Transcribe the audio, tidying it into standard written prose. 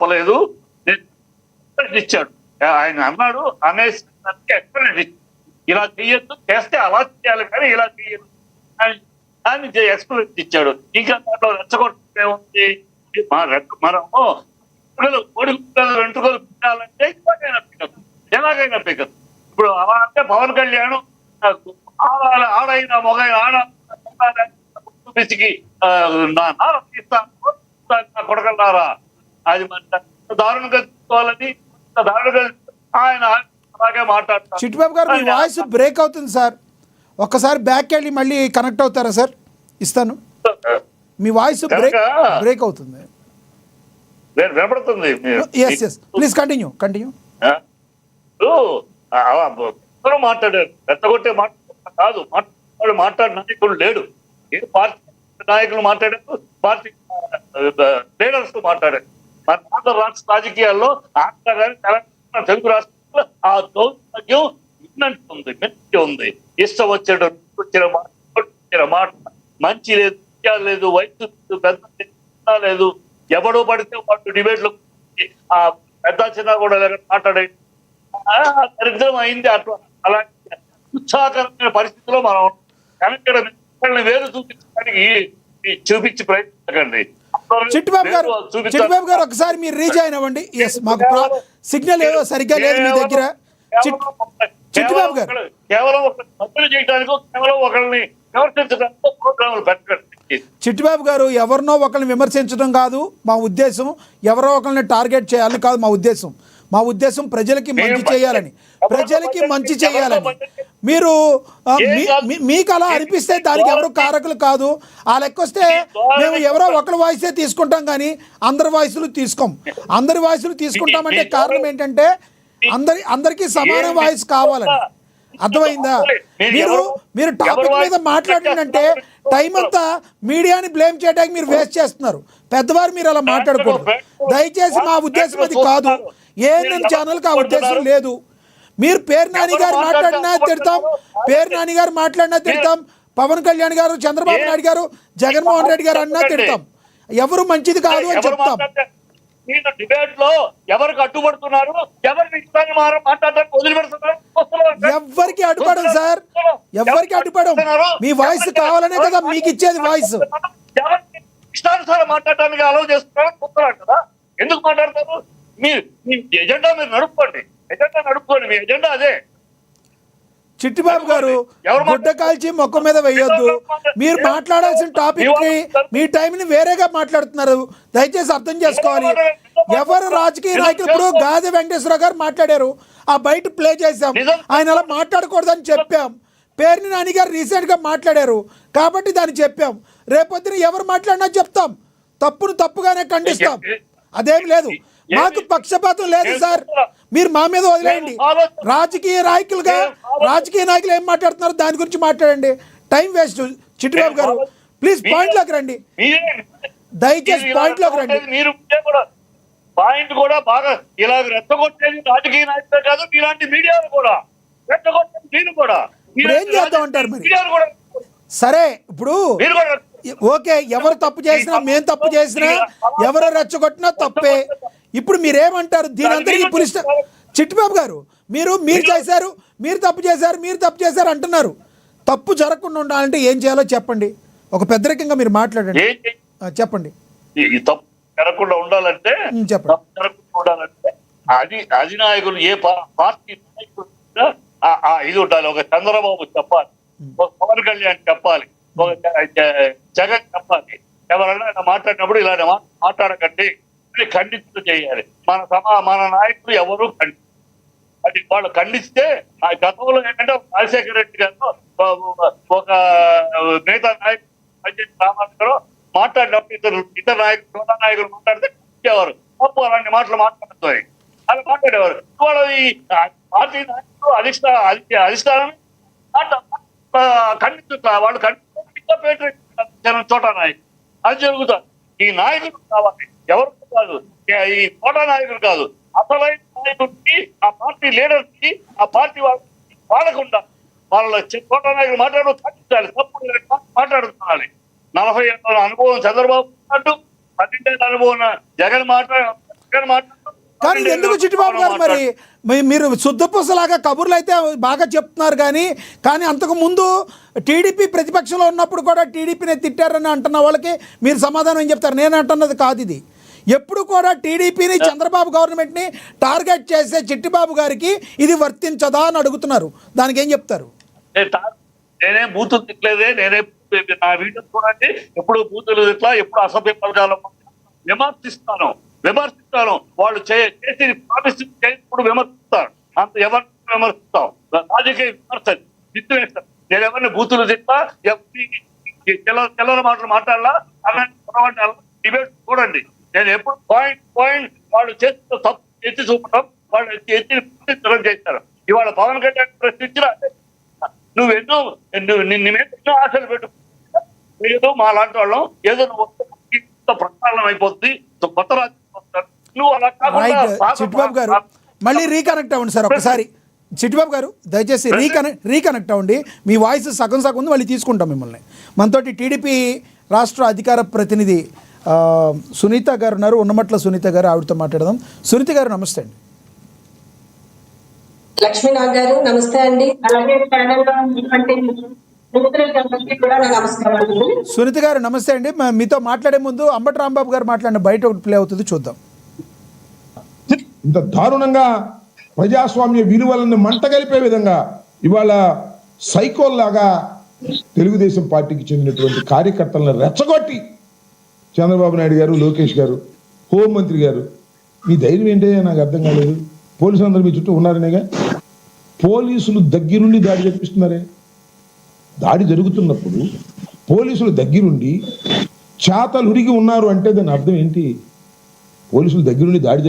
చెప్పలేదు, ఇచ్చాడు. ఆయన అన్నాడు అనేసి ఎక్స్ప్లెనేషన్ ఇలా చెయ్యొద్దు, చేస్తే అలా చేయాలి కానీ ఇలా చెయ్యదు అని ఎక్స్ప్లెనేషన్ ఇచ్చాడు. ఇంకా దాంట్లో రెచ్చగొట్టే ఉంది. మనము కోడిగుడ్డలు వెంట్రుకలు పెట్టాలంటే ఎలాగైనా పికదు. ఇప్పుడు అలా అంటే పవన్ కళ్యాణ్ ఆడైనా మొగైన పిసికి కొడకల్లారా అది దారుణంగా తీసుకోవాలని దారుణంగా ఆయన అలాగే మాట్లాడతారు. చిట్టిబాబు గారు మీ వాయిస్ బ్రేక్ అవుతుంది సార్, ఒక్కసారి బ్యాక్ వెళ్ళి మళ్ళీ కనెక్ట్ అవుతారా సార్? ఇస్తాను. మీ వాయిస్ బ్రేక్ అవుతుంది. వినపడుతుంది. Please continue. మాట్లాడారు, రెచ్చగొట్టే మాట కాదు, మాట్లాడే నాయకుడు లేడు. పార్టీ నాయకులు మాట్లాడారు, పార్టీ లీడర్స్ తో మాట్లాడారు. మన ఆంధ్ర రాష్ట్ర రాజకీయాల్లో ఆంధ్ర కానీ తెలంగాణ తెలుగు రాష్ట్రాల్లో ఆ దౌర్భాగ్యం మంచి ఉంది. ఇష్టం వచ్చిన మాట మంచి లేదు, లేదు, వయసు పెద్ద లేదు, ఎవడో పడితే వాడు డిబేట్లు ఆ పెద్ద చిన్న కూడా మాట్లాడే దరిద్రం అయింది. అట్లా అలాంటి ఉత్సాహకరమైన పరిస్థితిలో మనం కనుక వేరు చూపించడానికి చూపించి ప్రయత్నించకండి. చిట్టిబాబు గారు ఒకసారి మీరు రీజాయిన్ అవ్వండి. మాకు సిగ్నల్ ఏదో సరిగ్గా లేదు మీ దగ్గర. చిట్టిబాబు గారు కేవలం ఒక చేయడానికి, కేవలం ఒకరిని విమర్శించడానికి ప్రోగ్రాములు పెట్టండి. చిట్టిబాబు గారు ఎవరినో ఒకరిని విమర్శించడం కాదు మా ఉద్దేశం, ఎవరో ఒకరిని టార్గెట్ చేయాలని కాదు మా ఉద్దేశం. మా ఉద్దేశం ప్రజలకి మంచి చేయాలని, ప్రజలకి మంచి చేయాలని. మీరు మీకు అలా అనిపిస్తే దానికి ఎవరు కారకులు కాదు. ఆ లెక్కొస్తే మేము ఎవరో ఒకరి వాయిసే తీసుకుంటాం కానీ అందరి వాయిస్లు తీసుకోం. అందరి వాయిస్లు తీసుకుంటామంటే కారణం ఏంటంటే అందరికీ సమాన వాయిస్ కావాలని. అర్థమైందా? మీరు టాపిక్ మీద మాట్లాడినంటే టైం అంతా మీడియాని బ్లేమ్ చేయడానికి మీరు వేస్ట్ చేస్తున్నారు. పెద్దవారు మీరు అలా మాట్లాడకూడదు దయచేసి. మా ఉద్దేశం అది కాదు. ఏఎన్ఎన్ ఛానల్కి ఆ ఉద్దేశం లేదు. మీరు పేరు నాని గారు మాట్లాడినా తిడతాం, పేరు నాని గారు మాట్లాడినా తిడతాం, పవన్ కళ్యాణ్ గారు, చంద్రబాబు నాయుడు గారు, జగన్మోహన్ రెడ్డి గారు అన్నా తిడతాం. ఎవరు మంచిది కాదు అని చెప్తాం. డిబేట్ లో ఎవరికి అడ్డుపడుతున్నారు, ఎవరికి మాట్లాడడానికి వదిలిపెడుతున్నారు? ఎవరికి అడ్డుపడం సార్, ఎవరికి అడ్డుపడం. మీ వాయిస్ కావాలనే కదా మీకు ఇచ్చేది వాయిస్. ఇష్టానుసారం మాట్లాడడానికి అలౌ చేస్తున్నారు కదా. ఎందుకు మాట్లాడతారు? మీ ఎజెండా మీరు నడుపుకోండి, మీ ఎజెండా అదే. చిట్టిబాబు గారు గుడ్డ కాల్చి మొక్క మీద వేయొద్దు. మీరు మాట్లాడాల్సిన టాపిక్ కి మీ టైంని వేరేగా మాట్లాడుతున్నారు. దయచేసి అర్థం చేసుకోవాలి. ఎవరు రాజకీయ నాయకులు, ఇప్పుడు గాది వెంకటేశ్వరరావు గారు మాట్లాడారు, ఆ బయట ప్లే చేశాం. ఆయన అలా మాట్లాడకూడదని చెప్పాం. పేర్ని నాని గారు రీసెంట్గా మాట్లాడారు కాబట్టి దాన్ని చెప్పాం. రేపొద్దున ఎవరు మాట్లాడినా చెప్తాం, తప్పును తప్పుగానే ఖండిస్తాం. అదేం లేదు, మాకు పక్షపాతం లేదు సార్. మీరు మా మీద వదిలేయండి. రాజకీయ నాయకులు ఏం మాట్లాడుతున్నారు దాని గురించి మాట్లాడండి. Time waste. చిట్టిబాబు గారు ప్లీజ్ పాయింట్లోకి రండి, దయచేసి పాయింట్లోకి రండి. మీరు పాయింట్ కూడా బాగా ఇలా రెచ్చగొట్టేది రాజకీయ నాయకులే కాదు, ఇలాంటి మీడియాలు కూడా రెచ్చగొట్టేది. మీరు కూడా ఏం చేద్దాం అంటారు మరి? సరే, ఇప్పుడు ఓకే, ఎవరు తప్పు చేసినా, మేము తప్పు చేసినా, ఎవరు రెచ్చగొట్టినా తప్పే. ఇప్పుడు మీరేమంటారు దీని అందరికీ పులిస్? చిట్టిబాబు గారు మీరు చేశారు, మీరు తప్పు చేశారు అంటున్నారు. తప్పు జరగకుండా ఉండాలంటే ఏం చేయాలో చెప్పండి. ఒక పెద్దరికంగా మీరు మాట్లాడండి, చెప్పండి. ఈ తప్పు జరగకుండా ఉండాలంటే అధినాయకులు ఏ పార్టీ నాయకులు ఇది ఉండాలి. ఒక చంద్రబాబు చెప్పాలి, ఒక పవన్ కళ్యాణ్ చెప్పాలి, ఒక జగన్ చెప్పాలి. ఎవరైనా మాట్లాడినప్పుడు ఇలాంటి మాట్లాడకండి, ఖండిస్తూ చేయాలి. మన నాయకులు ఎవరు అది వాళ్ళు ఖండిస్తే, ఆ గతంలో ఏంటంటే రాజశేఖర రెడ్డి గారు ఒక మిగతా నాయకులు రామారావు మాట్లాడినప్పుడు ఇతర నాయకులు మాట్లాడితే ఇచ్చేవారు. తప్పు అలాంటి మాటలు మాట్లాడుతూ అలా మాట్లాడేవారు. ఇవాళ ఈ పార్టీ నాయకులు అధిష్టానం ఖండిస్తున్నా, వాళ్ళు ఖండిస్తున్న చోట నాయకులు అది జరుగుతుంది. ఈ నాయకులు కావాలి, ఎవరు కాదు, ఈ కోటా నాయకులు కాదు. అసలైన నాయకుడికి, ఆ పార్టీ లీడర్స్ కి, ఆ పార్టీ వాళ్ళకుండా వాళ్ళ కోటా నాయకులు మాట్లాడు ఖండించాలి, తప్పుడు మాట్లాడుతున్నారు. 40 ఏళ్ళ అనుభవం చంద్రబాబు మాట్లాడు, 12 ఏళ్ళ అనుభవం జగన్ మాట్లాడు, నేను మాట్లాడతాను. కానీ ఎందుకు చిట్టిబాబు గారు మరి మీరు శుద్ధపూసలాగా కబుర్లు అయితే బాగా చెప్తున్నారు కానీ అంతకు ముందు టీడీపీ ప్రతిపక్షంలో ఉన్నప్పుడు కూడా టీడీపీని తిట్టారని అంటున్న వాళ్ళకి మీరు సమాధానం ఏం చెప్తారు? నేను అంటున్నది కాదు ఇది. ఎప్పుడు కూడా టీడీపీని చంద్రబాబు గవర్నమెంట్ని టార్గెట్ చేసే చిట్టిబాబు గారికి ఇది వర్తించదా అని అడుగుతున్నారు. దానికి ఏం చెప్తారు? నేనే బూతులు తిట్టలేదే, నేనే నా వీడియో చూడండి, ఎప్పుడు బూతులు తిట్లా, ఎప్పుడు అసభ్య పదాలు విమర్శిస్తాను. వాళ్ళు చేసి ప్రామిస్ ఇప్పుడు విమర్శిస్తారు. అంత ఎవరిని విమర్శిస్తాం? రాజకీయ విమర్శ జిత్తు వేస్తారు. నేను ఎవరిని బూతులు తిట్టా, చిల్లర మాటలు మాట్లాడాలా, అలాంటి డిబేట్ చూడండి. నేను ఎప్పుడు పాయింట్ వాళ్ళు చేస్తున్న తప్పు ఎత్తి చూపడం, వాళ్ళు ఎత్తి ప్రశ్నించడం చేస్తారు. ఇవాళ పవన్ కళ్యాణ్ ప్రశ్నించిన నువ్వెన్నో ఆశలు పెట్టు, ఏదో మా లాంటి వాళ్ళం ఏదో ప్రక్షాళనం అయిపోతుంది, కొత్త రాజ్యం వస్తారు. నువ్వు అలా చిట్టిబాబు గారు మళ్ళీ రీకనెక్ట్ అవ్వండి సార్ ఒకసారి. చిట్టిబాబు గారు దయచేసి రీకనెక్ట్ అవ్వండి. మీ వాయిస్ సగం ఉంది, మళ్ళీ తీసుకుంటాం మిమ్మల్ని. మనతోటి టీడీపీ రాష్ట్ర అధికార ప్రతినిధి సునీత గారు ఉన్నారు, ఉన్నమట్ల సునీత గారు. ఆవిడతో మాట్లాడదాం. సునీత గారు నమస్తే అండి. లక్ష్మీనాథ్ గారు నమస్తే అండి. అలాగే సునీత గారు నమస్తే అండి. మీతో మాట్లాడే ముందు అంబటి రాంబాబు గారు మాట్లాడిన బయట ఒకటి ప్లే అవుతుంది, చూద్దాం. ఇంత దారుణంగా ప్రజాస్వామ్య విలువలను మంటగలిపే విధంగా ఇవాళ సైకోల్లాగా తెలుగుదేశం పార్టీకి చెందినటువంటి కార్యకర్తలను రెచ్చగొట్టి చంద్రబాబు నాయుడు గారు, లోకేష్ గారు, హోంమంత్రి గారు, మీ ధైర్యం ఏంటో నాకు అర్థం కాలేదు. పోలీసులు అందరూ మీ చుట్టూ ఉన్నారనేగా. పోలీసులు దగ్గరుండి దాడి జరిపిస్తున్నారే. దాడి జరుగుతున్నప్పుడు పోలీసులు దగ్గరుండి చేతలురిగి ఉన్నారు అంటే దాని అర్థం ఏంటి? పోలీసులు దగ్గరుండి దాడి